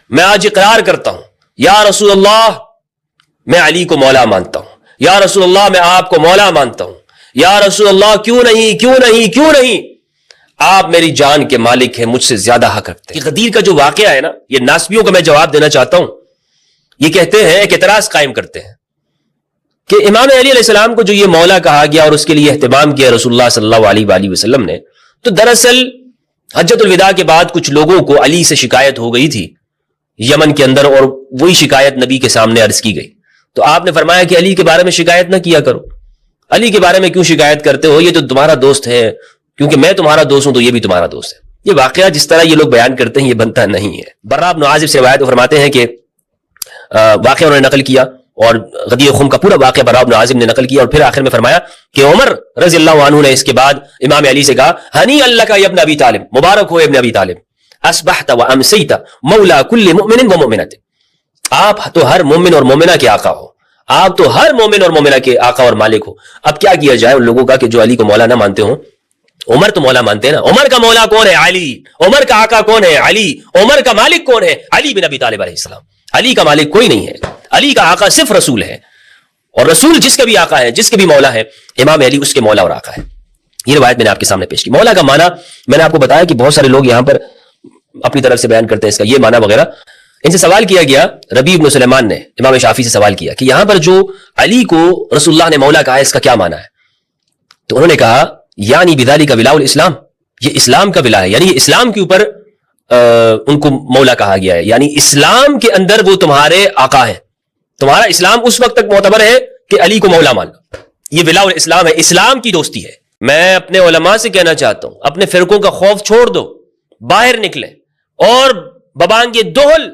میں آج اقرار کرتا ہوں یا رسول اللہ میں علی کو مولا مانتا ہوں، یا رسول اللہ میں آپ کو مولا مانتا ہوں، یا رسول اللہ کیوں نہیں آپ میری جان کے مالک ہیں، مجھ سے زیادہ حق رکھتے ہیں۔ غدیر کا جو واقعہ ہے نا، یہ ناسبیوں کو میں جواب دینا چاہتا ہوں۔ یہ کہتے ہیں، ایک اعتراض قائم کرتے ہیں کہ امام علی علیہ السلام کو جو یہ مولا کہا گیا اور اس کے لیے اہتمام کیا رسول اللہ صلی اللہ علیہ وآلہ وسلم نے، تو دراصل حجۃ الوداع کے بعد کچھ لوگوں کو علی سے شکایت ہو گئی تھی یمن کے اندر، اور وہی شکایت نبی کے سامنے عرض کی گئی۔ تو آپ نے فرمایا کہ علی کے بارے میں شکایت نہ کیا کرو، علی کے بارے میں کیوں شکایت کرتے ہو، یہ تو تمہارا دوست ہے، کیونکہ میں تمہارا دوست ہوں تو یہ بھی تمہارا دوست ہے۔ یہ واقعہ جس طرح یہ لوگ بیان کرتے ہیں یہ بنتا نہیں ہے۔ براء بن عازب سے روایت فرماتے ہیں کہ واقعہ انہوں نے نقل کیا، اور غدیر خم کا پورا واقعہ براء بن عازب نے نقل کیا، اور پھر آخر میں فرمایا کہ عمر رضی اللہ عنہ نے اس کے بعد امام علی سے کہا، ہنی اللہ کا ابن ابی طالب، مبارک ہو ابن ابی طالب، اصبحت و امسیت مولا کل مؤمن و مؤمنۃ، آپ تو ہر مومن اور مومنہ کے آقا ہو، آپ تو ہر مومن اور مومنہ کے آقا اور مالک ہو۔ اب کیا کیا جائے ان لوگوں کا کہ جو علی کو مولا نہ مانتے ہوں؟ عمر تو مولا مانتے ہیں نا، عمر کا مولا کون ہے؟ علی۔ عمر کا آقا کون ہے؟ علی۔ عمر کا مالک کون ہے؟ علی بن ابی طالب علیہ السلام۔ علی کا مالک کوئی نہیں ہے، علی کا آقا صرف رسول ہے، اور رسول جس کا بھی آقا ہے، جس کے بھی مولا ہے، امام علی اس کے مولا اور آقا ہے۔ یہ روایت میں نے آپ کے سامنے پیش کی۔ مولا کا معنی میں نے آپ کو بتایا کہ بہت سارے لوگ یہاں پر اپنی طرف سے بیان کرتے ہیں اس کا یہ معنی وغیرہ۔ ان سے سوال کیا گیا، ربیع بن سلیمان نے امام شافعی سے سوال کیا کہ یہاں پر جو علی کو رسول اللہ نے مولا کہا ہے اس کا کیا معنی ہے؟ تو انہوں نے کہا یعنی بذالک ولاء الاسلام، یہ اسلام کا ولا ہے، یعنی اسلام کے اوپر ان کو مولا کہا گیا ہے، یعنی اسلام کے اندر وہ تمہارے آقا ہیں، تمہارا اسلام اس وقت تک معتبر ہے کہ علی کو مولا مان لو، یہ ولاء الاسلام ہے، اسلام کی دوستی ہے۔ میں اپنے علماء سے کہنا چاہتا ہوں اپنے فرقوں کا خوف چھوڑ دو، باہر نکلیں اور ببانگ دہل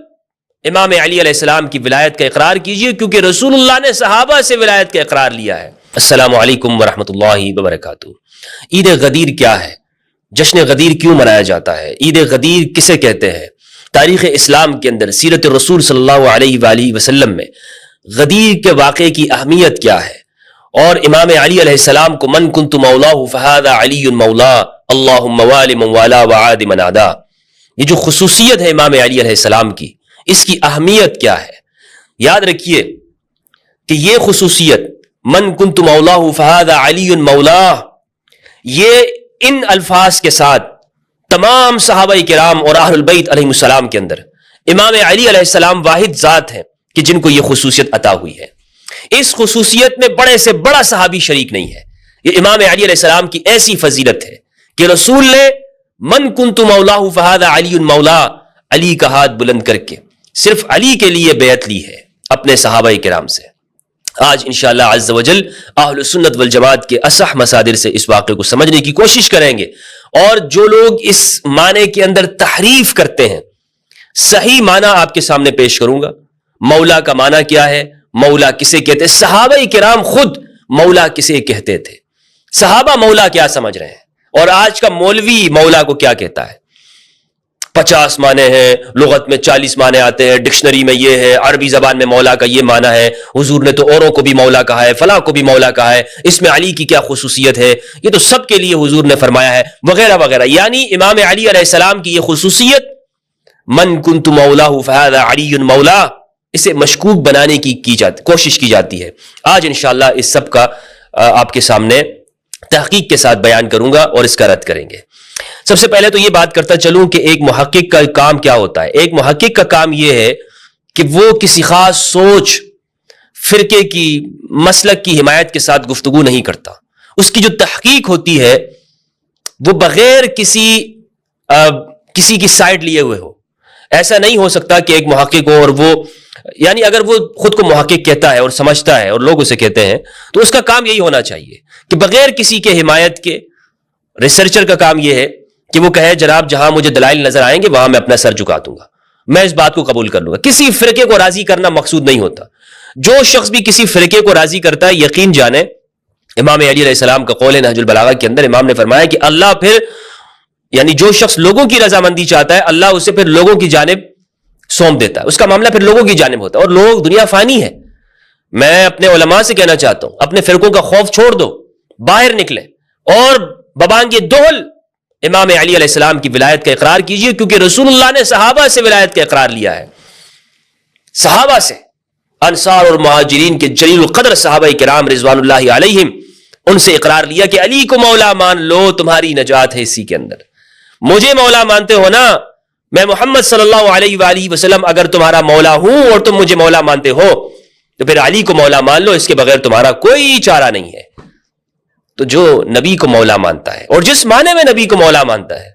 امام علی علیہ السلام کی ولایت کا اقرار کیجئے، کیونکہ رسول اللہ نے صحابہ سے ولایت کا اقرار لیا ہے۔ السلام علیکم ورحمۃ اللہ وبرکاتہ۔ عید غدیر کیا ہے؟ جشن غدیر کیوں منایا جاتا ہے؟ عید غدیر کسے کہتے ہیں؟ تاریخ اسلام کے اندر سیرت رسول صلی اللہ علیہ وآلہ وسلم میں غدیر کے واقعے کی اہمیت کیا ہے؟ اور امام علی علیہ السلام کو من کنت مولاہ فہذا علی مولا اللہم وال من والا وعاد من عادا، یہ جو خصوصیت ہے امام علی علیہ السلام کی، اس کی اہمیت کیا ہے؟ یاد رکھیے کہ یہ خصوصیت من کنت مولاہ فہذا علی مولا، یہ ان الفاظ کے ساتھ تمام صحابہ کرام اور اہل البیت علیہ السلام کے اندر امام علی علیہ السلام واحد ذات ہیں کہ جن کو یہ خصوصیت عطا ہوئی ہے۔ اس خصوصیت میں بڑے سے بڑا صحابی شریک نہیں ہے۔ یہ امام علی علیہ السلام کی ایسی فضیلت ہے کہ رسول نے من کنت مولاہ فہذا علی مولا، علی کا ہاتھ بلند کر کے صرف علی کے لیے بیعت لی ہے اپنے صحابہ کرام سے۔ آج انشاءاللہ عز و جل اہل سنت والجماعت کے اصح مصادر سے اس واقعے کو سمجھنے کی کوشش کریں گے، اور جو لوگ اس معنی کے اندر تحریف کرتے ہیں صحیح معنی آپ کے سامنے پیش کروں گا۔ مولا کا معنی کیا ہے؟ مولا کسے کہتے؟ صحابہ کرام خود مولا کسے کہتے تھے؟ صحابہ مولا کیا سمجھ رہے ہیں؟ اور آج کا مولوی مولا کو کیا کہتا ہے؟ 50 معنی ہیں، لغت میں 40 معنی آتے ہیں، ڈکشنری میں یہ ہے، عربی زبان میں مولا کا یہ معنی ہے، حضور نے تو اوروں کو بھی مولا کہا ہے، فلاں کو بھی مولا کہا ہے، اس میں علی کی کیا خصوصیت ہے، یہ تو سب کے لیے حضور نے فرمایا ہے، وغیرہ وغیرہ۔ یعنی امام علی علیہ السلام کی یہ خصوصیت من کنت مولاہ فہذا علی مولا، اسے مشکوک بنانے کی کوشش کی جاتی ہے۔ آج انشاءاللہ اس سب کا آپ کے سامنے تحقیق کے ساتھ بیان کروں گا اور اس کا رد کریں گے۔ سب سے پہلے تو یہ بات کرتا چلوں کہ ایک محقق کا کام کیا ہوتا ہے۔ ایک محقق کا کام یہ ہے کہ وہ کسی خاص سوچ، فرقے کی، مسلک کی حمایت کے ساتھ گفتگو نہیں کرتا۔ اس کی جو تحقیق ہوتی ہے وہ بغیر کسی کی سائڈ لیے ہوئے ہو۔ ایسا نہیں ہو سکتا کہ ایک محقق ہو اور وہ، یعنی اگر وہ خود کو محقق کہتا ہے اور سمجھتا ہے اور لوگ اسے کہتے ہیں تو اس کا کام یہی ہونا چاہیے کہ بغیر کسی کے حمایت کے، ریسرچر کا کام یہ ہے کہ وہ کہے جناب جہاں مجھے دلائل نظر آئیں گے وہاں میں اپنا سر جھکا دوں گا، میں اس بات کو قبول کر لوں گا۔ کسی فرقے کو راضی کرنا مقصود نہیں ہوتا۔ جو شخص بھی کسی فرقے کو راضی کرتا ہے یقین جانے، امام علی علیہ السلام کا قول ہے نہج البلاغہ کے اندر، امام نے فرمایا کہ اللہ پھر، یعنی جو شخص لوگوں کی رضامندی چاہتا ہے اللہ اسے پھر لوگوں کی جانب سونپ دیتا ہے، اس کا معاملہ پھر لوگوں کی جانب ہوتا ہے، اور لوگ، دنیا فانی ہے۔ میں اپنے علماء سے کہنا چاہتا ہوں اپنے فرقوں کا خوف چھوڑ دو، باہر نکلیں اور ببانگ دہل امام علی علیہ السلام کی ولایت کا اقرار کیجئے، کیونکہ رسول اللہ نے صحابہ سے ولایت کا اقرار لیا ہے۔ صحابہ سے، انصار اور مہاجرین کے جلیل القدر صحابہ کرام رضوان اللہ علیہم، ان سے اقرار لیا کہ علی کو مولا مان لو، تمہاری نجات ہے اسی کے اندر۔ مجھے مولا مانتے ہو نا، میں محمد صلی اللہ علیہ وآلہ وسلم اگر تمہارا مولا ہوں اور تم مجھے مولا مانتے ہو تو پھر علی کو مولا مان لو، اس کے بغیر تمہارا کوئی چارہ نہیں ہے۔ تو جو نبی کو مولا مانتا ہے اور جس معنی میں نبی کو مولا مانتا ہے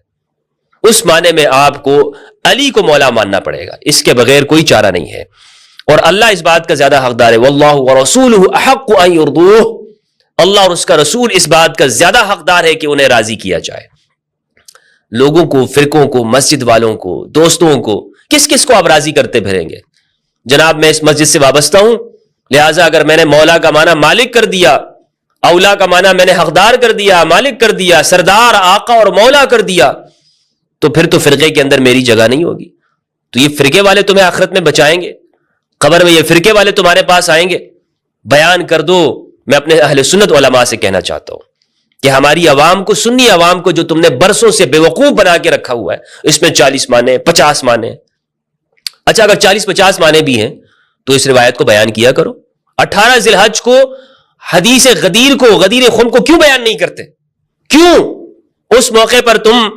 اس معنی میں آپ کو علی کو مولا ماننا پڑے گا، اس کے بغیر کوئی چارہ نہیں ہے۔ اور اللہ اس بات کا زیادہ حقدار ہے، واللہ ورسولہ احق ان یرضوہ، اللہ اور اس کا رسول اس بات کا زیادہ حقدار ہے کہ انہیں راضی کیا جائے۔ لوگوں کو، فرقوں کو، مسجد والوں کو، دوستوں کو، کس کس کو آپ راضی کرتے پھریں گے؟ جناب میں اس مسجد سے وابستہ ہوں، لہٰذا اگر میں نے مولا کا معنی مالک کر دیا، اولا کا معنی میں نے حقدار کر دیا، مالک کر دیا، سردار، آقا اور مولا کر دیا، تو پھر تو فرقے کے اندر میری جگہ نہیں ہوگی۔ تو یہ فرقے والے تمہیں آخرت میں بچائیں گے، قبر میں یہ فرقے والے تمہارے پاس آئیں گے۔ بیان کر دو۔ میں اپنے اہل سنت علماء سے کہنا چاہتا ہوں کہ ہماری عوام کو، سنی عوام کو جو تم نے برسوں سے بے وقوف بنا کے رکھا ہوا ہے، اس میں 40 معنی، 50 معنی، اچھا اگر 40-50 معنی بھی ہیں تو اس روایت کو بیان کیا کرو۔ 18 ذی الحج کو حدیث غدیر کو، غدیر خم کو کیوں بیان نہیں کرتے؟ کیوں اس موقع پر تم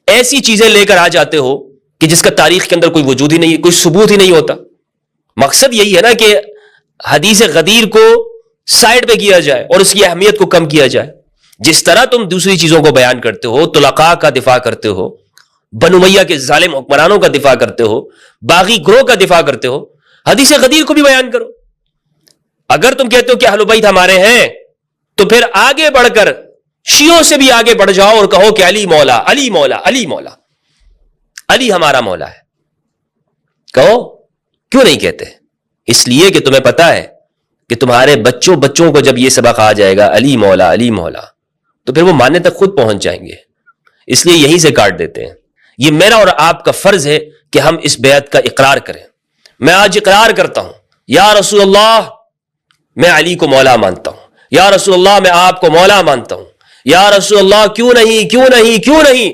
ایسی چیزیں لے کر آ جاتے ہو کہ جس کا تاریخ کے اندر کوئی وجود ہی نہیں، کوئی ثبوت ہی نہیں ہوتا؟ مقصد یہی ہے نا کہ حدیث غدیر کو سائڈ پہ کیا جائے اور اس کی اہمیت کو کم کیا جائے۔ جس طرح تم دوسری چیزوں کو بیان کرتے ہو، طلقاء کا دفاع کرتے ہو، بنو امیہ کے ظالم حکمرانوں کا دفاع کرتے ہو، باغی گروہ کا دفاع کرتے ہو، حدیث غدیر کو بھی بیان کرو۔ اگر تم کہتے ہو کہ اہل بیت ہمارے ہیں تو پھر آگے بڑھ کر شیعوں سے بھی آگے بڑھ جاؤ اور کہو کہ علی مولا، علی مولا، علی مولا، علی ہمارا مولا ہے۔ کہو، کیوں نہیں کہتے؟ اس لیے کہ تمہیں پتا ہے کہ تمہارے بچوں کو جب یہ سبق آ جائے گا علی مولا، علی مولا، تو پھر وہ ماننے تک خود پہنچ جائیں گے۔ اس لیے یہیں سے کاٹ دیتے ہیں۔ یہ میرا اور آپ کا فرض ہے کہ ہم اس بیعت کا اقرار کریں۔ میں آج اقرار کرتا ہوں، یا رسول اللہ میں علی کو مولا مانتا ہوں، یا رسول اللہ میں آپ کو مولا مانتا ہوں، یا رسول اللہ کیوں نہیں، کیوں نہیں، کیوں نہیں،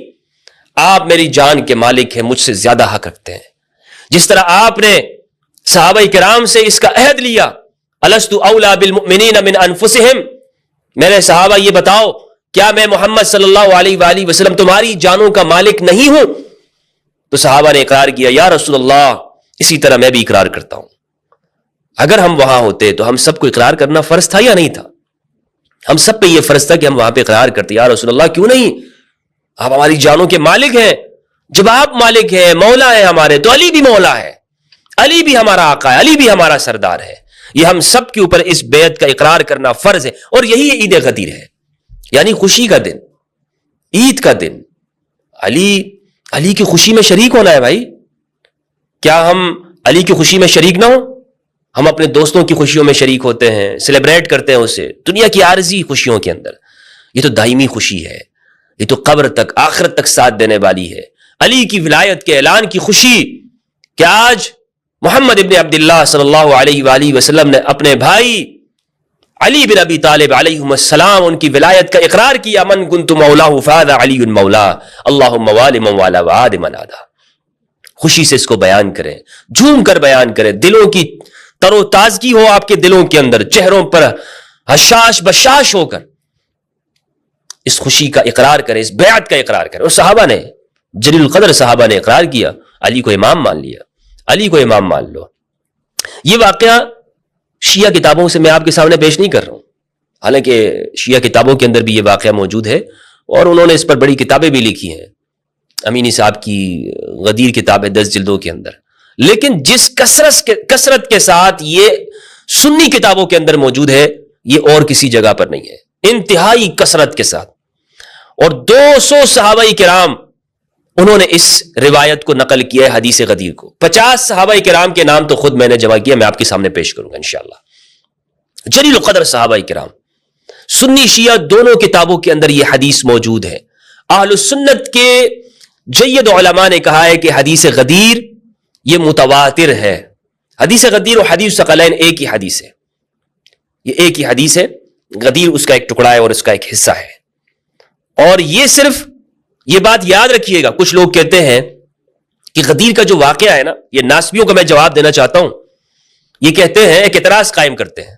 آپ میری جان کے مالک ہیں، مجھ سے زیادہ حق رکھتے ہیں۔ جس طرح آپ نے صحابہ کرام سے اس کا عہد لیا، الست اولا بالمؤمنین من انفسہم، میرے صحابہ یہ بتاؤ کیا میں محمد صلی اللہ علیہ وآلہ وسلم تمہاری جانوں کا مالک نہیں ہوں؟ تو صحابہ نے اقرار کیا، یا رسول اللہ اسی طرح میں بھی اقرار کرتا ہوں۔ اگر ہم وہاں ہوتے تو ہم سب کو اقرار کرنا فرض تھا یا نہیں تھا؟ ہم سب پہ یہ فرض تھا کہ ہم وہاں پہ اقرار کرتے، یا رسول اللہ کیوں نہیں، آپ ہماری جانوں کے مالک ہیں۔ جب آپ مالک ہیں، مولا ہیں ہمارے، تو علی بھی مولا ہے، علی بھی ہمارا آقا ہے، علی بھی ہمارا سردار ہے۔ یہ ہم سب کے اوپر اس بیعت کا اقرار کرنا فرض ہے، اور یہی عید غدیر ہے، یعنی خوشی کا دن، عید کا دن۔ علی کی خوشی میں شریک ہونا ہے بھائی۔ کیا ہم علی کی خوشی میں شریک نہ ہوں؟ ہم اپنے دوستوں کی خوشیوں میں شریک ہوتے ہیں، سیلیبریٹ کرتے ہیں اسے، دنیا کی عارضی خوشیوں کے اندر۔ یہ تو دائمی خوشی ہے، یہ تو قبر تک، آخرت تک ساتھ دینے والی ہے۔ علی کی ولایت کے اعلان کی خوشی کہ آج محمد ابن عبداللہ صلی اللہ علیہ وآلہ وسلم نے اپنے بھائی علی بن ابی طالب علیہ السلام ان کی ولایت کا اقرار کیا، من کنت مولاہ فہذا علی مولا، اللہم والی من والا وعاد من عادا۔ خوشی سے اس کو بیان کریں، جھوم کر بیان کریں، دلوں کی تر و تازگی ہو آپ کے دلوں کے اندر، چہروں پر حشاش بشاش ہو کر اس خوشی کا اقرار کریں، اس بیعت کا اقرار کریں۔ اور صحابہ نے، جلیل القدر صحابہ نے اقرار کیا، علی کو امام مان لیا، علی کو امام مان لو۔ یہ واقعہ شیعہ کتابوں سے میں آپ کے سامنے پیش نہیں کر رہا ہوں، حالانکہ شیعہ کتابوں کے اندر بھی یہ واقعہ موجود ہے اور انہوں نے اس پر بڑی کتابیں بھی لکھی ہیں۔ امینی صاحب کی غدیر کتاب ہے 10 جلدوں کے اندر، لیکن جس کثرت کے ساتھ یہ سنی کتابوں کے اندر موجود ہے یہ اور کسی جگہ پر نہیں ہے، انتہائی کثرت کے ساتھ۔ اور 200 صحابہ کرام انہوں نے اس روایت کو نقل کیا ہے، حدیث غدیر کو۔ 50 صحابہ کرام کے نام تو خود میں نے جمع کیا، میں آپ کے سامنے پیش کروں گا انشاءاللہ۔ جلیل القدر صحابہ کرام، سنی شیعہ دونوں کتابوں کے اندر یہ حدیث موجود ہے۔ اہل السنت کے جید علماء نے کہا ہے کہ حدیث غدیر یہ متواتر ہے۔ حدیث غدیر اور حدیث ثقلین ایک ہی حدیث ہے، یہ ایک ہی حدیث ہے۔ غدیر اس کا ایک ٹکڑا ہے اور اس کا ایک حصہ ہے۔ اور یہ صرف یہ بات یاد رکھیے گا، کچھ لوگ کہتے ہیں کہ کہ غدیر کا جو واقعہ ہے نا، یہ ناسبیوں کو میں جواب دینا چاہتا ہوں. یہ کہتے ہیں، ایک اعتراض قائم کرتے ہیں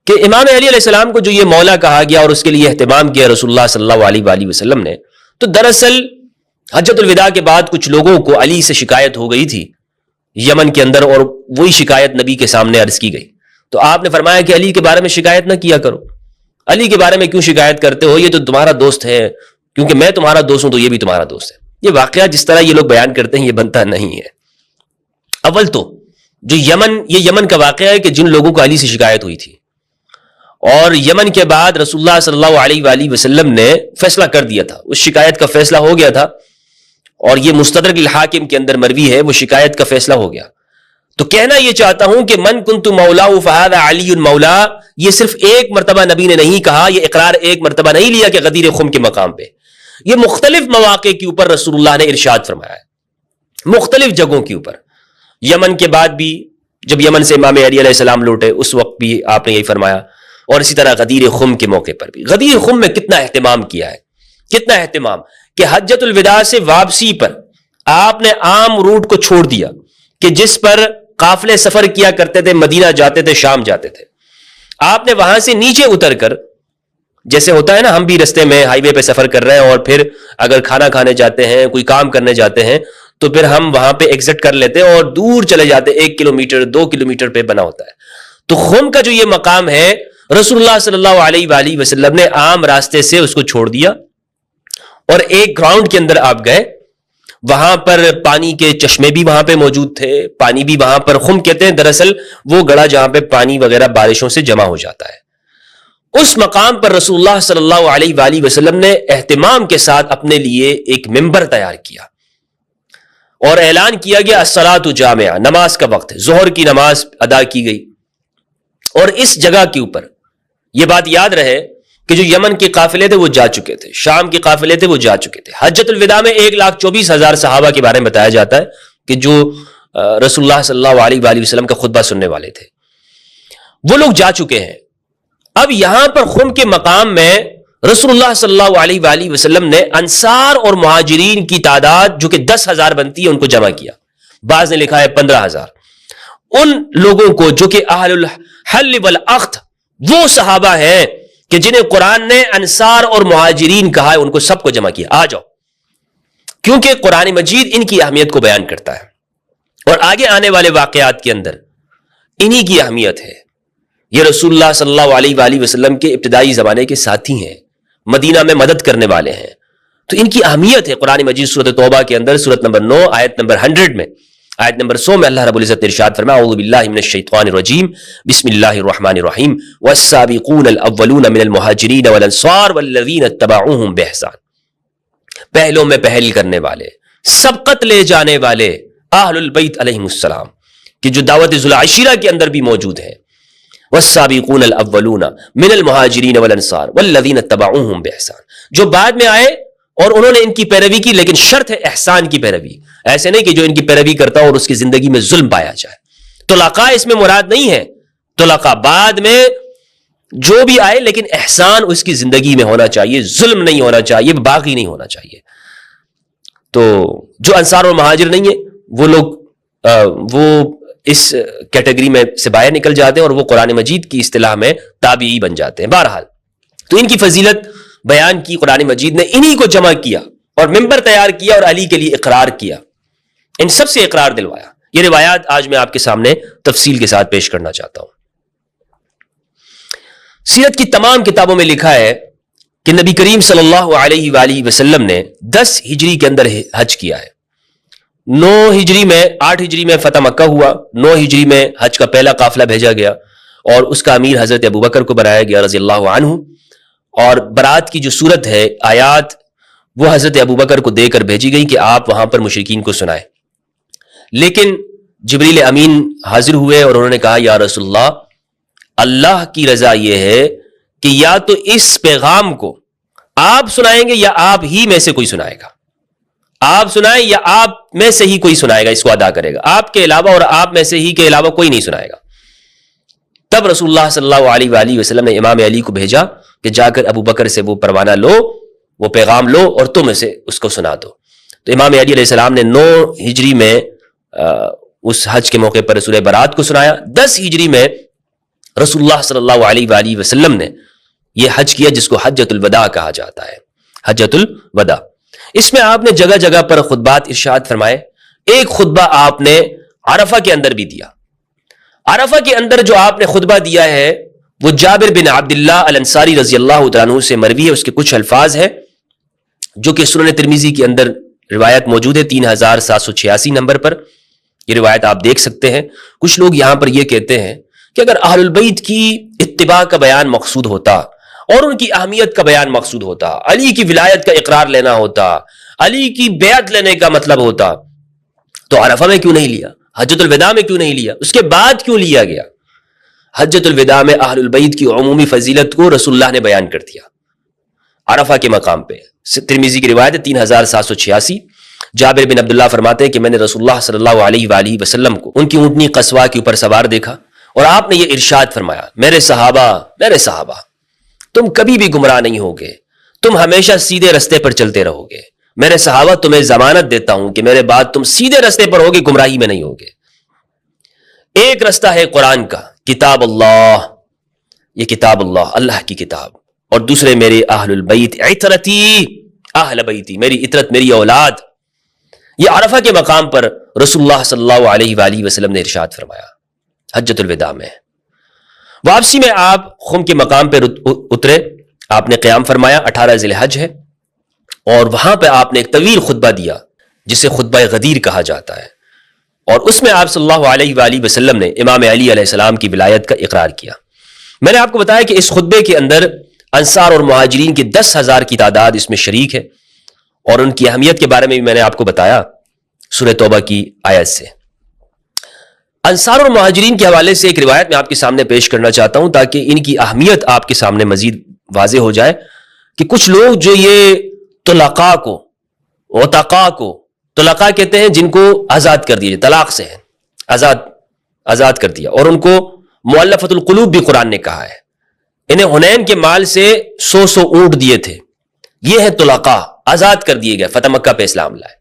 کہ امام علی علیہ السلام کو جو یہ مولا کہا گیا اور اس کے لیے اہتمام کیا رسول اللہ صلی اللہ علیہ وآلہ وسلم نے، تو دراصل حجۃ الوداع کے بعد کچھ لوگوں کو علی سے شکایت ہو گئی تھی یمن کے اندر، اور وہی شکایت نبی کے سامنے عرض کی گئی. تو آپ نے فرمایا کہ علی کے بارے میں شکایت نہ کیا کرو. علی کے بارے میں کیوں شکایت کرتے ہو؟ یہ تو تمہارا دوست ہے، کیونکہ میں تمہارا دوست ہوں تو یہ بھی تمہارا دوست ہے. یہ واقعہ جس طرح یہ لوگ بیان کرتے ہیں یہ بنتا نہیں ہے. اول تو جو یہ یمن کا واقعہ ہے کہ جن لوگوں کو علی سے شکایت ہوئی تھی، اور یمن کے بعد رسول اللہ صلی اللہ علیہ وآلہ وسلم نے فیصلہ کر دیا تھا، اس شکایت کا فیصلہ ہو گیا تھا، اور یہ مستدرک الحاکم کے اندر مروی ہے، وہ شکایت کا فیصلہ ہو گیا. تو کہنا یہ چاہتا ہوں کہ من کنت مولا فہذا علی مولا، یہ صرف ایک مرتبہ نبی نے نہیں کہا، یہ اقرار ایک مرتبہ نہیں لیا کہ غدیر خم کے مقام پہ، یہ مختلف مواقع کے اوپر رسول اللہ نے ارشاد فرمایا ہے، مختلف جگہوں کے اوپر. یمن کے بعد بھی جب یمن سے امام علی علیہ السلام لوٹے اس وقت بھی آپ نے یہی فرمایا، اور اسی طرح غدیر خم کے موقع پر بھی. غدیر خم میں کتنا اہتمام کیا ہے، کتنا اہتمام کہ حجۃ الوداع سے واپسی پر آپ نے عام روٹ کو چھوڑ دیا کہ جس پر قافلے سفر کیا کرتے تھے، مدینہ جاتے تھے، شام جاتے تھے. آپ نے وہاں سے نیچے اتر کر، جیسے ہوتا ہے نا ہم بھی رستے میں ہائی وے پہ سفر کر رہے ہیں اور پھر اگر کھانا کھانے جاتے ہیں، کوئی کام کرنے جاتے ہیں، تو پھر ہم وہاں پہ ایگزٹ کر لیتے ہیں اور دور چلے جاتے ہیں، 1 کلومیٹر 2 کلومیٹر پہ بنا ہوتا ہے. تو خم کا جو یہ مقام ہے، رسول اللہ صلی اللہ علیہ وآلہ وسلم نے عام راستے سے اس کو چھوڑ دیا اور ایک گراؤنڈ کے اندر آپ گئے. وہاں پر پانی کے چشمے بھی وہاں پہ موجود تھے، پانی بھی وہاں پر، خم کہتے ہیں دراصل وہ گڑھا جہاں پہ پانی وغیرہ بارشوں سے جمع ہو جاتا ہے. اس مقام پر رسول اللہ صلی اللہ علیہ وآلہ وسلم نے اہتمام کے ساتھ اپنے لیے ایک ممبر تیار کیا اور اعلان کیا گیا الصلاۃ جامعہ، نماز کا وقت ہے، ظہر کی نماز ادا کی گئی. اور اس جگہ کے اوپر یہ بات یاد رہے کہ جو یمن کے قافلے تھے وہ جا چکے تھے، شام کے قافلے تھے وہ جا چکے تھے. حجۃ الوداع میں 1,24,000 صحابہ کے بارے میں بتایا جاتا ہے کہ جو رسول اللہ صلی اللہ علیہ وآلہ وسلم کا خطبہ سننے والے تھے، وہ لوگ جا چکے ہیں. اب یہاں پر خم کے مقام میں رسول اللہ صلی اللہ علیہ وآلہ وسلم نے انصار اور مہاجرین کی تعداد جو کہ 10,000 بنتی ہے ان کو جمع کیا. بعض نے لکھا ہے 15,000. ان لوگوں کو جو کہ اہل الحل والعقد، وہ صحابہ ہیں کہ جنہیں قرآن نے انصار اور مہاجرین کہا ہے، ان کو سب کو جمع کیا. آ جاؤ، کیونکہ قرآن مجید ان کی اہمیت کو بیان کرتا ہے اور آگے آنے والے واقعات کے اندر انہی کی اہمیت ہے. یہ رسول اللہ صلی اللہ علیہ وآلہ وسلم کے ابتدائی زمانے کے ساتھی ہیں، مدینہ میں مدد کرنے والے ہیں، تو ان کی اہمیت ہے. قرآن مجید سورۃ توبہ کے اندر سورۃ نمبر 9 آیت نمبر 100 میں، آیت نمبر 100 میں اللہ رب العزت نے ارشاد فرمایا اعوذ باللہ من الشیطان الرجیم بسم اللہ الرحمن الرحیم والسابقون الاولون من المہاجرین والانصار والذین اتبعوہم باحسان. پہلوں میں پہل کرنے والے، سبقت لے جانے والے اہل البیت علیہم السلام کہ جو دعوت ذو العشیرہ کے اندر بھی موجود ہیں. والسابقون الاولون من المہاجرین والانصار والذین اتبعوہم باحسان، جو بعد میں آئے اور انہوں نے ان کی پیروی کی، لیکن شرط ہے احسان کی پیروی. ایسے نہیں کہ جو ان کی پیروی کرتا ہو اور اس کی زندگی میں ظلم پایا جائے. طلقاء اس میں مراد نہیں ہے، طلقاء بعد میں جو بھی آئے لیکن احسان اس کی زندگی میں ہونا چاہیے، ظلم نہیں ہونا چاہیے، باغی نہیں ہونا چاہیے. تو جو انصار اور مہاجر نہیں ہے وہ لوگ وہ اس کیٹیگری میں سے باہر نکل جاتے ہیں اور وہ قرآن مجید کی اصطلاح میں تابعی بن جاتے ہیں. بہرحال تو ان کی فضیلت بیان کی قرآن مجید نے، انہی کو جمع کیا اور ممبر تیار کیا اور علی کے لیے اقرار کیا، ان سب سے اقرار دلوایا. یہ روایات آج میں آپ کے سامنے تفصیل کے ساتھ پیش کرنا چاہتا ہوں. سیرت کی تمام کتابوں میں لکھا ہے کہ نبی کریم صلی اللہ علیہ وآلہ وسلم نے 10 ہجری کے اندر حج کیا ہے. 9 ہجری میں 8 ہجری میں فتح مکہ ہوا، 9 ہجری میں حج کا پہلا قافلہ بھیجا گیا اور اس کا امیر حضرت ابو بکر کو بنایا گیا رضی اللہ عنہ. اور برات کی جو صورت ہے، آیات، وہ حضرت ابو بکر کو دے کر بھیجی گئی کہ آپ وہاں پر مشرکین کو سنائیں. لیکن جبریل امین حاضر ہوئے اور انہوں نے کہا یا رسول اللہ، اللہ کی رضا یہ ہے کہ یا تو اس پیغام کو آپ سنائیں گے یا آپ ہی میں سے کوئی سنائے گا. آپ سنائیں یا آپ میں سے ہی کوئی سنائے گا، اس کو ادا کرے گا. آپ کے علاوہ اور آپ میں سے ہی کے علاوہ کوئی نہیں سنائے گا. تب رسول اللہ صلی اللہ علیہ وآلہ وسلم نے امام علی کو بھیجا کہ جا کر ابو بکر سے وہ پروانہ لو، وہ پیغام لو اور تم اسے اس کو سنا دو. تو امام علی علیہ السلام نے 9 ہجری میں اس حج کے موقع پر سورہ برات کو سنایا. 10 ہجری میں رسول اللہ صلی اللہ علیہ وآلہ وسلم نے یہ حج کیا جس کو حجۃ الوداع کہا جاتا ہے. حجۃ الوداع. اس میں آپ نے جگہ جگہ پر خطبات ارشاد فرمائے. ایک خطبہ آپ نے عرفہ کے اندر بھی دیا. عرفہ کے اندر جو آپ نے خطبہ دیا ہے وہ جابر بن عبداللہ الانصاری رضی اللہ تعالیٰ عنہ سے مروی ہے. اس کے کچھ الفاظ ہیں جو کہ سنن ترمذی کے اندر روایت موجود ہے 3786 نمبر پر. یہ روایت آپ دیکھ سکتے ہیں. کچھ لوگ یہاں پر یہ کہتے ہیں کہ اگر اہل البیت کی اتباع کا بیان مقصود ہوتا اور ان کی اہمیت کا بیان مقصود ہوتا, علی کی ولایت کا اقرار لینا ہوتا, علی کی بیعت لینے کا مطلب ہوتا, تو عرفہ میں کیوں نہیں لیا, حجۃ الوداع میں کیوں نہیں لیا, اس کے بعد کیوں لیا گیا؟ حجۃ الوداع میں اہل البیت کی عمومی فضیلت کو رسول اللہ نے بیان کر دیا عرفہ کے مقام پہ. ترمذی کی روایت ہے 3786. جابر بن عبداللہ فرماتے ہیں کہ میں نے رسول اللہ صلی اللہ علیہ وآلہ وسلم کو ان کی اونٹنی قصوہ کے اوپر سوار دیکھا اور آپ نے یہ ارشاد فرمایا, میرے صحابہ تم کبھی بھی گمراہ نہیں ہوگے, تم ہمیشہ سیدھے رستے پر چلتے رہو گے. میرے صحابہ تمہیں ضمانت دیتا ہوں کہ میرے بعد تم سیدھے رستے پر ہوگے, گمراہی میں نہیں ہوگے. ایک رستہ ہے قرآن کا, کتاب اللہ, یہ کتاب اللہ, اللہ کی کتاب, اور دوسرے میرے اہل البیت, عطرتی, اہل بیتی, میری عطرت, میری اولاد. یہ عرفہ کے مقام پر رسول اللہ صلی اللہ علیہ وآلہ وسلم نے ارشاد فرمایا حجۃ الوداع میں. واپسی میں آپ خم کے مقام پہ اترے, آپ نے قیام فرمایا. 18 ذی الحج ہے اور وہاں پہ آپ نے ایک طویل خطبہ دیا جسے خطبہ غدیر کہا جاتا ہے, اور اس میں آپ صلی اللہ علیہ وآلہ وسلم نے امام علی علیہ السلام کی ولایت کا اقرار کیا. میں نے آپ کو بتایا کہ اس خطبے کے اندر انصار اور مہاجرین کی 10,000 کی تعداد اس میں شریک ہے, اور ان کی اہمیت کے بارے میں بھی میں نے آپ کو بتایا سورہ توبہ کی آیت سے. انصار اور مہاجرین کے حوالے سے ایک روایت میں آپ کے سامنے پیش کرنا چاہتا ہوں تاکہ ان کی اہمیت آپ کے سامنے مزید واضح ہو جائے کہ کچھ لوگ جو یہ طلقاء کو, عتقاء کو, طلقاء کہتے ہیں جن کو آزاد کر دیا, طلاق سے ہے, آزاد کر دیا, اور ان کو مؤلفۃ القلوب بھی قرآن نے کہا ہے. انہیں حنین کے مال سے 100 اونٹ دیے تھے, یہ ہے طلقاء, آزاد کر دیے گئے فتح مکہ پہ اسلام لائے,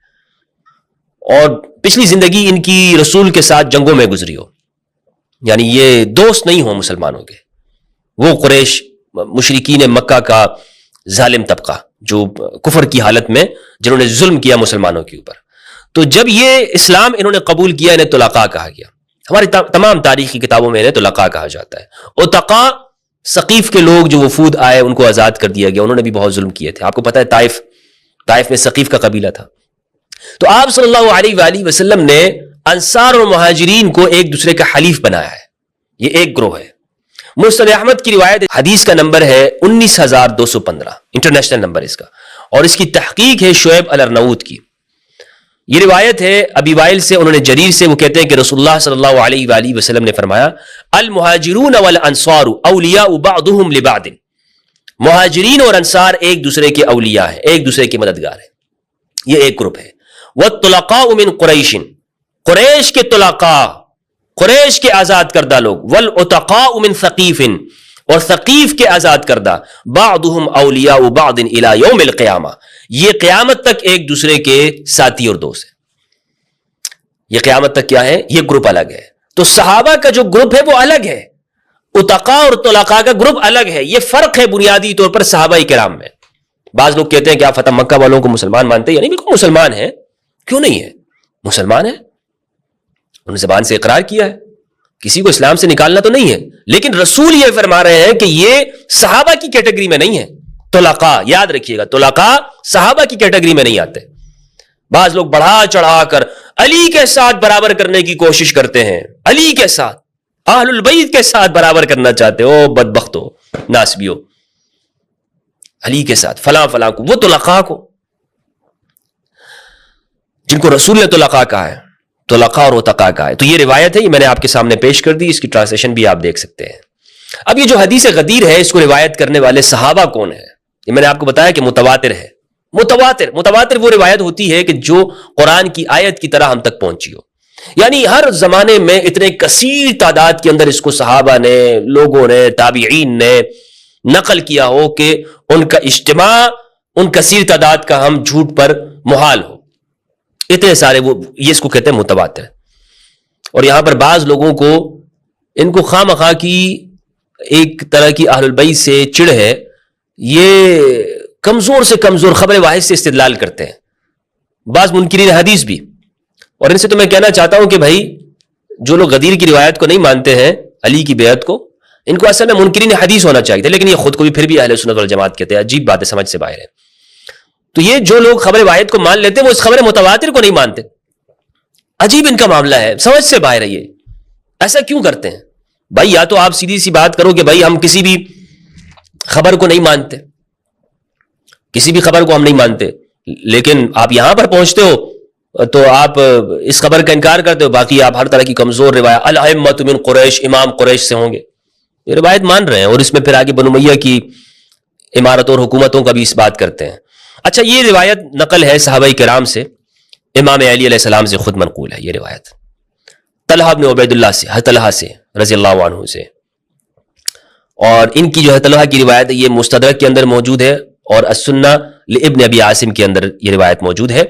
اور پچھلی زندگی ان کی رسول کے ساتھ جنگوں میں گزری ہو, یعنی یہ دوست نہیں ہو مسلمانوں کے. وہ قریش مشرکین مکہ کا ظالم طبقہ جو کفر کی حالت میں جنہوں نے ظلم کیا مسلمانوں کے اوپر, تو جب یہ اسلام انہوں نے قبول کیا انہیں طلقاء کہا گیا. ہماری تمام تاریخی کتابوں میں انہیں طلقاء کہا جاتا ہے. عتقاء ثقیف کے لوگ جو وفود آئے ان کو آزاد کر دیا گیا, انہوں نے بھی بہت ظلم کیے تھے. آپ کو پتہ ہے طائف میں ثقیف کا قبیلہ تھا. تو آپ صلی اللہ علیہ وآلہ وسلم نے انصار اور مہاجرین کو ایک دوسرے کا حلیف بنایا ہے. یہ ایک گروہ ہے. مسند احمد کی روایت, حدیث کا نمبر ہے 19215, انٹرنیشنل نمبر اس کا, اور اس کی تحقیق ہے شعیب الارناؤوط کی. یہ روایت ہے ابی وائل سے, انہوں نے جریر سے, وہ کہتے ہیں کہ رسول اللہ صلی اللہ علیہ وآلہ وسلم نے فرمایا المہاجرون والانصار اولیاء بعضهم لبعض, مہاجرین اور انصار ایک دوسرے کے اولیاء ہیں, ایک دوسرے کے مددگار ہیں. یہ ایک گروپ ہے. والطلقاء من قریش, قریش کے طلقاء, قریش کے آزاد کردہ لوگ. والعتقاء من ثقیف, اور ثقیف کے آزاد کردہ. بعضهم اولیاء بعض الى یوم القیامہ, یہ قیامت تک ایک دوسرے کے ساتھی اور دوست ہیں. یہ قیامت تک کیا ہے, یہ گروپ الگ ہے. تو صحابہ کا جو گروپ ہے وہ الگ ہے, عتقاء اور طلقاء کا گروپ الگ ہے. یہ فرق ہے بنیادی طور پر صحابہ کرام میں. بعض لوگ کہتے ہیں کہ آپ فتح مکہ والوں کو مسلمان مانتے ہیں, یعنی بالکل مسلمان ہیں. کیوں نہیں ہے, مسلمان ہے, انہوں نے زبان سے اقرار کیا ہے, کسی کو اسلام سے نکالنا تو نہیں ہے, لیکن رسول یہ فرما رہے ہیں کہ یہ صحابہ کی کیٹیگری میں نہیں ہے. طلقاء, یاد رکھیے گا, طلقاء صحابہ کی کیٹیگری میں نہیں آتے. بعض لوگ بڑھا چڑھا کر علی کے ساتھ برابر کرنے کی کوشش کرتے ہیں, علی کے ساتھ, اہل البیت کے ساتھ برابر کرنا چاہتے ہو, بدبختو, ناسبیو, علی کے ساتھ فلاں فلاں کو, وہ طلقاء کو جن کو رسول نے طلقاء کہا ہے, طلقاء اور عتقاء کہا ہے. تو یہ روایت ہے, یہ میں نے آپ کے سامنے پیش کر دی, اس کی ٹرانسلیشن بھی آپ دیکھ سکتے ہیں. اب یہ جو حدیث غدیر ہے, اس کو روایت کرنے والے صحابہ کون ہیں, یہ میں نے آپ کو بتایا کہ متواتر ہے. متواتر وہ روایت ہوتی ہے کہ جو قرآن کی آیت کی طرح ہم تک پہنچی ہو, یعنی ہر زمانے میں اتنے کثیر تعداد کے اندر اس کو صحابہ نے, لوگوں نے, تابعین نے نقل کیا ہو کہ ان کا اجتماع ان کثیر تعداد کا ہم جھوٹ پر محال ہو. اتنے سارے وہ یہ اس کو کہتے ہیں متواتر. اور یہاں پر بعض لوگوں کو ان کو خواہ مخواہ کی ایک طرح کی اہل البیت سے چڑ ہے, یہ کمزور سے کمزور خبر واحد سے استدلال کرتے ہیں, بعض منکرین حدیث بھی. اور ان سے تو میں کہنا چاہتا ہوں کہ بھائی جو لوگ غدیر کی روایت کو نہیں مانتے ہیں, علی کی بیعت کو, ان کو اصل میں منکرین حدیث ہونا چاہیے تھا, لیکن یہ خود کو بھی پھر بھی اہل سنت والجماعت کہتے ہیں. عجیب بات ہے, سمجھ سے باہر ہے. تو یہ جو لوگ خبر واحد کو مان لیتے ہیں وہ اس خبر متواتر کو نہیں مانتے. عجیب ان کا معاملہ ہے, سمجھ سے باہر ہے. یہ ایسا کیوں کرتے ہیں بھائی؟ یا تو آپ سیدھی سی بات کرو کہ بھائی ہم کسی بھی خبر کو نہیں مانتے, کسی بھی خبر کو ہم نہیں مانتے, لیکن آپ یہاں پر پہنچتے ہو تو آپ اس خبر کا انکار کرتے ہو, باقی آپ ہر طرح کی کمزور روایت الائمۃ من قریش, امام قریش سے ہوں گے, یہ روایت مان رہے ہیں. اور اس میں پھر آگے بنو امیہ کی عمارتوں اور حکومتوں کا بھی اس بات کرتے ہیں. اچھا, یہ روایت نقل ہے صحابہ کرام سے, امام علی علیہ السلام سے خود منقول ہے یہ روایت, طلحہ بن عبید اللہ سے, طلحہ سے رضی اللہ عنہ سے. اور ان کی جو ہے طلحہ کی روایت یہ مستدرک کے اندر موجود ہے, اور السنہ لابن ابی عاصم کے اندر یہ روایت موجود ہے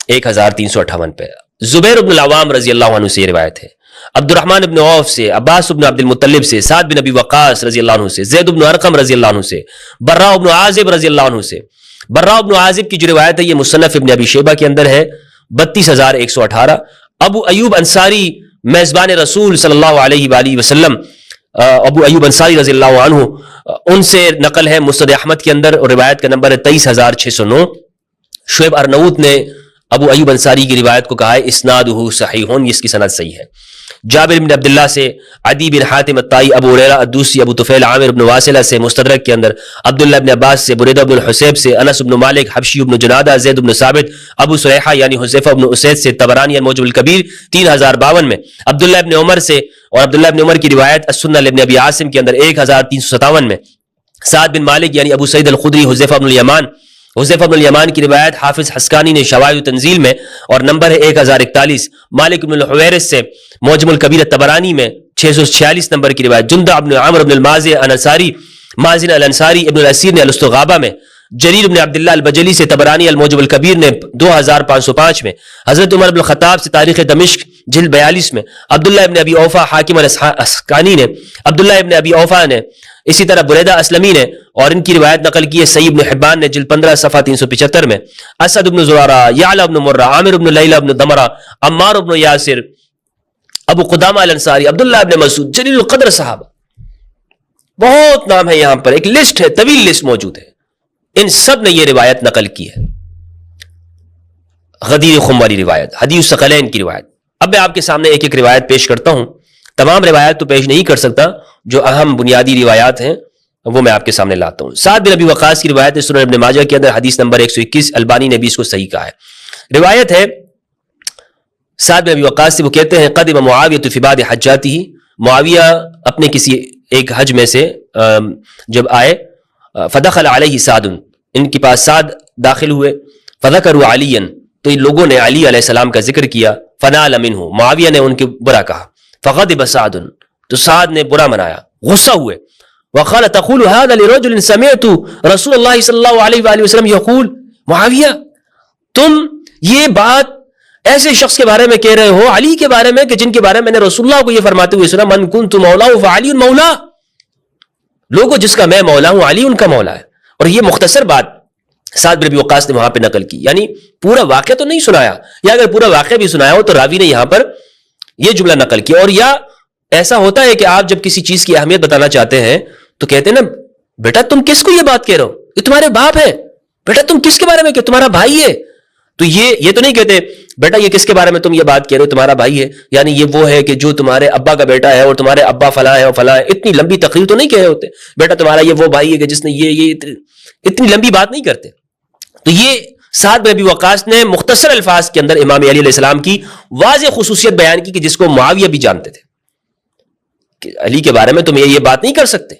1358 پہ. زبیر بن العوام رضی اللہ عنہ سے یہ روایت ہے, عبد الرحمن بن عوف سے, عباس بن عبد المطلب سے, سعد بن ابی وقاص رضی اللہ عنہ سے, زید بن ارقم رضی اللہ عنہ سے, براء بن عازب رضی اللہ عنہ سے. براء بن عازب کی جو روایت ہے یہ مصنف ابن ابی شیبہ کے اندر ہے 32118. ابو ایوب انصاری میزبان رسول صلی اللہ علیہ وآلہ وسلم, ابو ایوب انصاری رضی اللہ عنہ, ان سے نقل ہے مسند احمد کے اندر, اور روایت کا نمبر ہے 23609. شعیب ارنوت نے ابو ایوب انصاری کی روایت کو کہا ہے اسنادہ صحیح, اس کی سند صحیح ہے. جابر بن عبداللہ سے, عدی بن حاتم الطائی, ابو ہریرہ الدوسی, ابو طفیل عامر بن واصلہ سے مستدرک کے اندر, عبداللہ بن عباس سے, بریدہ بن الحسیب سے, انس بن مالک, حبشی بن جنادہ, زید بن ثابت, ابو سریحہ یعنی حذیفہ بن اسید سے, طبرانی المعجم الکبیر 3052 میں, عبداللہ بن عمر سے, اور عبداللہ بن عمر کی روایت السنہ لابن ابی عاصم کے اندر 1357 میں, سعد بن مالک یعنی ابو سعید الخدری, حذیفہ بن الیمان, حذیفہ بن الیمان کی روایت حافظ حسکانی نے شواہد تنزیل میں, اور نمبر ہے 1041. مالک بن الحویرث سے معجم الکبیر طبرانی میں 646 نمبر کی روایت. جندہ بن عمرو بن المازی انصاری, مازن الانصاری, ابن الاسیر نے الاستغابہ میں, جریر بن عبداللہ البجلی سے طبرانی المعجم الکبیر نے 2505 میں, حضرت عمر بن الخطاب سے تاریخ دمشق جلد 42 میں, عبداللہ ابن ابی اوفا حاکم الاسقانی نے, عبداللہ ابن ابی اوفا نے, اسی طرح بریدہ اسلمی نے, اور ان کی روایت نقل کی ہے صحیح ابن حبان نے جلد 15 صفحہ 375 میں. اسد بن زرارہ, یعلا بن مرہ, عامر بن لیلہ بن دمرہ, عمار بن یاسر, ابو قدامہ الانصاری, عبداللہ ابن مسعود, جلیل القدر صحابہ, بہت نام ہے یہاں پر, ایک لسٹ ہے, طویل لسٹ موجود ہے. ان سب نے یہ روایت نقل کی ہے, غدیر خم والی روایت, حدیث ثقلین کی روایت. اب میں آپ کے سامنے ایک ایک روایت پیش کرتا ہوں, تمام روایت تو پیش نہیں کر سکتا, جو اہم بنیادی روایات ہیں وہ میں آپ کے سامنے لاتا ہوں. سعد بن ابی وقاص کی روایت ہے سنن ابن ماجہ کے اندر, حدیث نمبر 121, البانی نے بھی اس کو صحیح کہا ہے. روایت ہے سعد بن ابی وقاص سے, وہ کہتے ہیں قدم معاویہ فی بعض حجاتہ, معاویہ اپنے کسی ایک حج میں سے جب آئے, فدخل علیہ سعد, ان کے پاس سعد داخل ہوئے, فذکروا علیا, تو ان لوگوں نے علی علیہ السلام کا ذکر کیا, فنال منہ, معاویہ نے ان کے برا کہا, فغضب سعد, تو سعد نے برا منایا, غصہ ہوئے, وقال تقول هذا لرجل سمعت رسول اللہ صلی اللہ علیہ وآلہ وسلم یقول, معاویہ تم یہ بات ایسے شخص کے بارے میں کہہ رہے ہو, علی کے بارے میں, کہ جن کے بارے میں نے رسول اللہ کو یہ فرماتے ہوئے سنا, من کنت مولا فعلی مولا, لوگوں جس کا میں مولا ہوں علی ان کا مولا ہے. اور یہ مختصر بات سعد بن ابی وقاص نے وہاں پہ نقل کی, یعنی پورا واقعہ تو نہیں سنایا, یا اگر پورا واقعہ بھی سنایا ہو تو راوی نے یہاں پر یہ جملہ نقل کی. اور یا ایسا ہوتا ہے کہ آپ جب کسی چیز کی اہمیت بتانا چاہتے ہیں تو کہتے ہیں نا, بیٹا تم کس کو یہ بات کہہ رہے ہو, یہ تمہارے باپ ہے, بیٹا تم کس کے بارے میں کہ تمہارا بھائی ہے. تو یہ تو نہیں کہتے بیٹا یہ کس کے بارے میں تم یہ بات کہہ رہے ہو, تمہارا بھائی ہے, یعنی یہ وہ ہے کہ جو تمہارے ابا کا بیٹا ہے, اور تمہارے ابا فلاں ہے اور فلاں ہے. اتنی لمبی تقریر تو نہیں کہہ رہے ہوتے, بیٹا تمہارا یہ وہ بھائی ہے کہ جس نے یہ اتنی لمبی بات نہیں کرتے. تو یہ سعد بن ابی وقاص نے مختصر الفاظ کے اندر امام علی علیہ السلام کی واضح خصوصیت بیان کی, کہ جس کو معاویہ بھی جانتے تھے, کہ علی کے بارے میں تم یہ بات نہیں کر سکتے.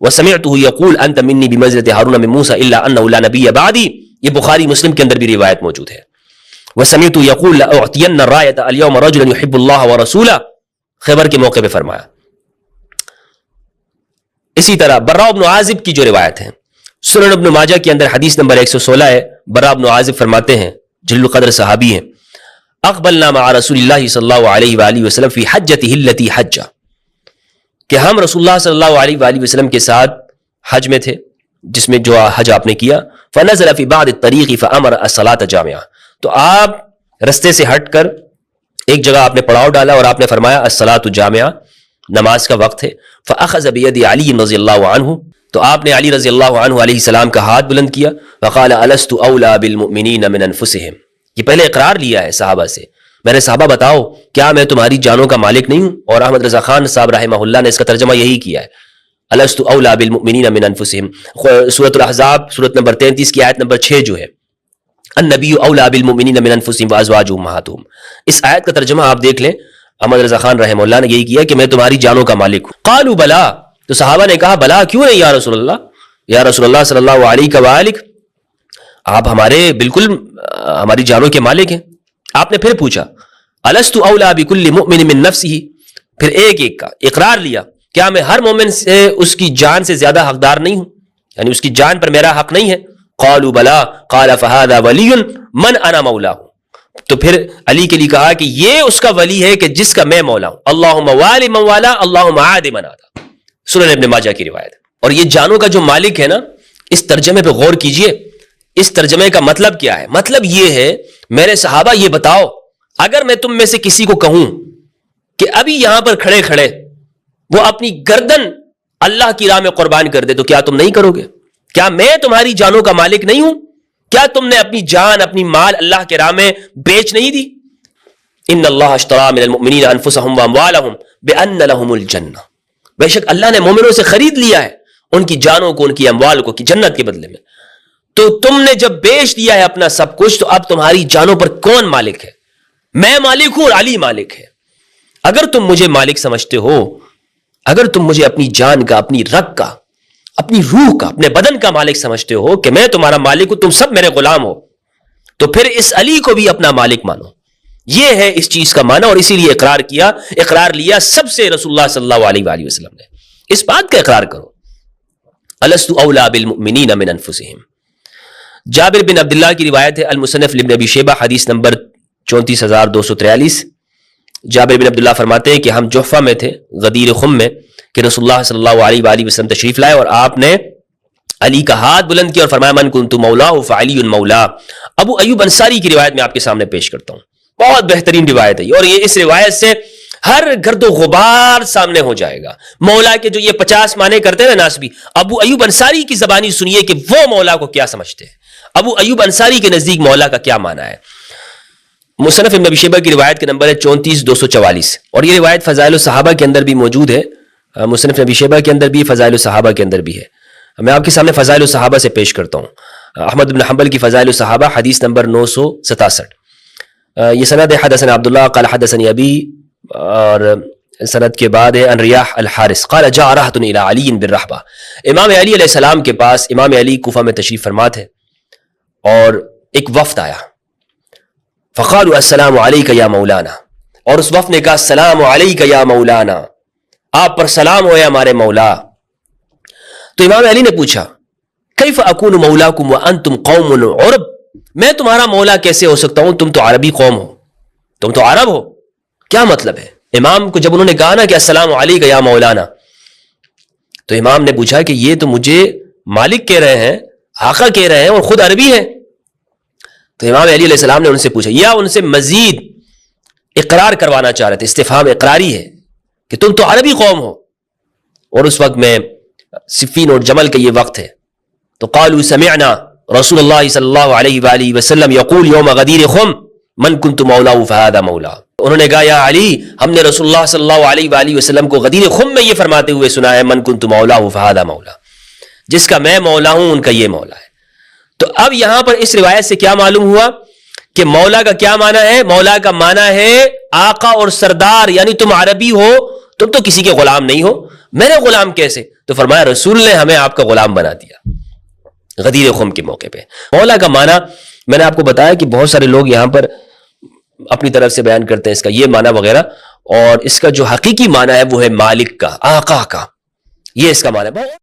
وَسَمِعْتُهُ يَقُولُ أَنْتَ مِنِّي بِمَنزِلَةِ هَارُونَ مِن مُوسَىٰ إِلَّا أَنَّهُ لَا نَبِيَّ بَعْدِي, یہ بخاری مسلم کے اندر بھی روایت موجود ہے. وَسَمِعْتُهُ يَقُولُ لَأُعْطِيَنَّ الرَّايَةَ الْيَوْمَ رَجُلًا يُحِبُّ اللَّهَ وَرَسُولَهُ, خیبر کے موقع پہ فرمایا. اسی طرح براء بن عازب کی جو روایت ہے سنن ابن ماجہ کے اندر حدیث نمبر 116 ہے. براء بن عازب فرماتے ہیں, جلیل القدر صحابی ہیں, اقبلنا مع رسول اللہ صلی اللہ علیہ وآلہ وسلم فی حجتہ التی حج، کہ ہم رسول اللہ صلی اللہ علیہ وآلہ وسلم کے ساتھ حج میں تھے، جس میں جو حج آپ نے کیا. فنزل فی بعض الطریق فامر الصلاۃ جامعہ، تو آپ رستے سے ہٹ کر ایک جگہ آپ نے پڑاؤ ڈالا اور آپ نے فرمایا الصلاۃ جامعہ، نماز کا وقت ہے. فاخذ بید علی رضی اللہ عنہ، تو آپ نے علی رضی اللہ عنہ علیہ السلام کا ہاتھ بلند کیا. وقال الست اولی بالمؤمنین من انفسہم، یہ پہلے اقرار لیا ہے صحابہ سے، میرے صحابہ بتاؤ کیا میں تمہاری جانوں کا مالک نہیں ہوں؟ اور احمد رضا خان صاحب رحمہ اللہ نے اس کا ترجمہ یہی کیا ہے، الست اولی بالمؤمنین من انفسہم. سورۃ الاحزاب سورۃ نمبر 33 کی آیت نمبر 6 جو ہے، النبی اولی بالمؤمنین من انفسہم وازواجہم امہاتہم، اس آیت کا ترجمہ آپ دیکھ لیں، احمد رضا خان رحمہ اللہ نے یہی کیا کہ میں تمہاری جانوں کا مالک ہوں. قالوا بلا، تو صحابہ نے کہا بلا کیوں نہیں یا رسول اللہ، یا رسول اللہ صلی اللہ علیہ وآلہ، آپ ہمارے بالکل ہماری جانوں کے مالک ہیں. آپ نے پھر پوچھا الست اولی بکل مؤمن من نفسہ، پھر ایک ایک کا اقرار لیا، کیا میں ہر مومن سے اس کی جان سے زیادہ حقدار نہیں ہوں، یعنی اس کی جان پر میرا حق نہیں ہے. قالوا بلا قال فهذا ولی من انا مولاه، تو پھر علی کے لیے کہا کہ یہ اس کا ولی ہے کہ جس کا میں مولا ہوں. اللہم والی من والا اللہم عاد من عاد، سنن ابن ماجہ کی روایت. اور یہ جانوں کا جو مالک ہے نا، اس ترجمے پہ غور کیجئے، اس ترجمے کا مطلب کیا ہے؟ مطلب یہ ہے میرے صحابہ یہ بتاؤ، اگر میں تم میں سے کسی کو کہوں کہ ابھی یہاں پر کھڑے کھڑے وہ اپنی گردن اللہ کی راہ میں قربان کر دے تو کیا تم نہیں کرو گے؟ کیا میں تمہاری جانوں کا مالک نہیں ہوں؟ کیا تم نے اپنی جان اپنی مال اللہ کے راہ میں بیچ نہیں دی؟ ان اللہ اشتری من المؤمنین انفسهم واموالهم بان لهم الجنہ، بے شک اللہ نے مومنوں سے خرید لیا ہے ان کی جانوں کو، ان کی اموال کو، کی جنت کے بدلے میں. تو تم نے جب بیچ دیا ہے اپنا سب کچھ، تو اب تمہاری جانوں پر کون مالک ہے؟ میں مالک ہوں اور علی مالک ہے. اگر تم مجھے مالک سمجھتے ہو، اگر تم مجھے اپنی جان کا، اپنی رگ کا، اپنی روح کا، اپنے بدن کا مالک سمجھتے ہو کہ میں تمہارا مالک ہوں، تم سب میرے غلام ہو، تو پھر اس علی کو بھی اپنا مالک مانو. یہ ہے اس چیز کا معنی، اور اسی لیے اقرار لیا سب سے رسول اللہ صلی اللہ علیہ وآلہ وسلم نے. اس بات کا اقرار کرو، الست اولی بالمؤمنین من انفسہم. جابر بن عبداللہ کی روایت ہے، المصنف لابن ابی شیبہ، حدیث نمبر 34243. جابر بن عبداللہ فرماتے ہیں کہ ہم جحفہ میں تھے، غدیر خم میں، کہ رسول اللہ صلی اللہ علیہ وآلہ وسلم تشریف لائے اور آپ نے علی کا ہاتھ بلند کیا اور فرمایا من کنت مولا فعلی مولا. ابو ایوب انصاری کی روایت میں آپ کے سامنے پیش کرتا ہوں، بہت بہترین روایت ہے، اور یہ اس روایت سے ہر گرد و غبار سامنے ہو جائے گا. مولا کے جو یہ 50 معنی کرتے ہیں نا ناسبی، ابو ایوب انصاری کی زبانی سنیے کہ وہ مولا کو کیا سمجھتے ہیں، ابو ایوب انصاری کے نزدیک مولا کا کیا معنی ہے. مصنف ابن ابی شیبہ کی روایت کے نمبر ہے 34244، اور یہ روایت فضائل الصحابہ کے اندر بھی موجود ہے، مصنف ابی شیبہ کے اندر بھی، فضائل الصحابہ کے اندر بھی ہے. میں آپ کے سامنے فضائل الصحابہ سے پیش کرتا ہوں. احمد بن حنبل کی فضائل الصحابہ، حدیث نمبر 967. یہ سند ہے حدثنا عبداللہ قال حدثني ابی، اور سند کے بعد ہے ان ریاح الحارث قال جاء رہۃ الى علی بالرحبہ. امام علی علیہ السلام کے پاس، امام علی کوفہ میں تشریف فرما تھے، اور ایک وفد آیا. فقالوا السلام علیک یا مولانا، اور اس وفد نے کہا السلام علیک یا مولانا، آپ پر سلام ہو یا ہمارے مولا. تو امام علی نے پوچھا کیف اکون مولاکم وانتم قوم عرب، میں تمہارا مولا کیسے ہو سکتا ہوں، تم تو عربی قوم ہو، تم تو عرب ہو، کیا مطلب ہے؟ امام کو جب انہوں نے کہا نا کہ السلام علیک یا مولانا، تو امام نے پوچھا کہ یہ تو مجھے مالک کہہ رہے ہیں، آقا کہہ رہے ہیں، اور خود عربی ہیں. تو امام علی علیہ السلام نے ان سے پوچھا، یا ان سے مزید اقرار کروانا چاہ رہے تھے، استفہام اقراری ہے کہ تم تو عربی قوم ہو، اور اس وقت میں صفین اور جمل کا یہ وقت ہے. تو قالوا سمعنا رسول اللہ صلی اللہ علیہ وآلہ وسلم یقول یوم غدیر خم من کنت مولا فہذا مولا. انہوں نے کہا یا علی، ہم نے رسول اللہ صلی اللہ علیہ وآلہ وسلم کو غدیر خم میں یہ فرماتے ہوئے سنا ہے من کنت مولا فہذا مولا، جس کا میں مولا ہوں ان کا یہ مولا ہے. تو اب یہاں پر اس روایت سے کیا معلوم ہوا کہ مولا کا کیا معنی ہے؟ مولا کا معنی ہے آقا اور سردار، یعنی تم عربی ہو، تم تو کسی کے غلام نہیں ہو. میرے غلام کیسے؟ تو فرمایا رسول نے ہمیں آپ کا غلام بنا دیا غدیر خم کے موقع پہ. مولا کا معنی میں نے آپ کو بتایا کہ بہت سارے لوگ یہاں پر اپنی طرف سے بیان کرتے ہیں اس کا یہ معنی وغیرہ، اور اس کا جو حقیقی معنی ہے وہ ہے مالک کا، آقا کا، یہ اس کا معنی ہے.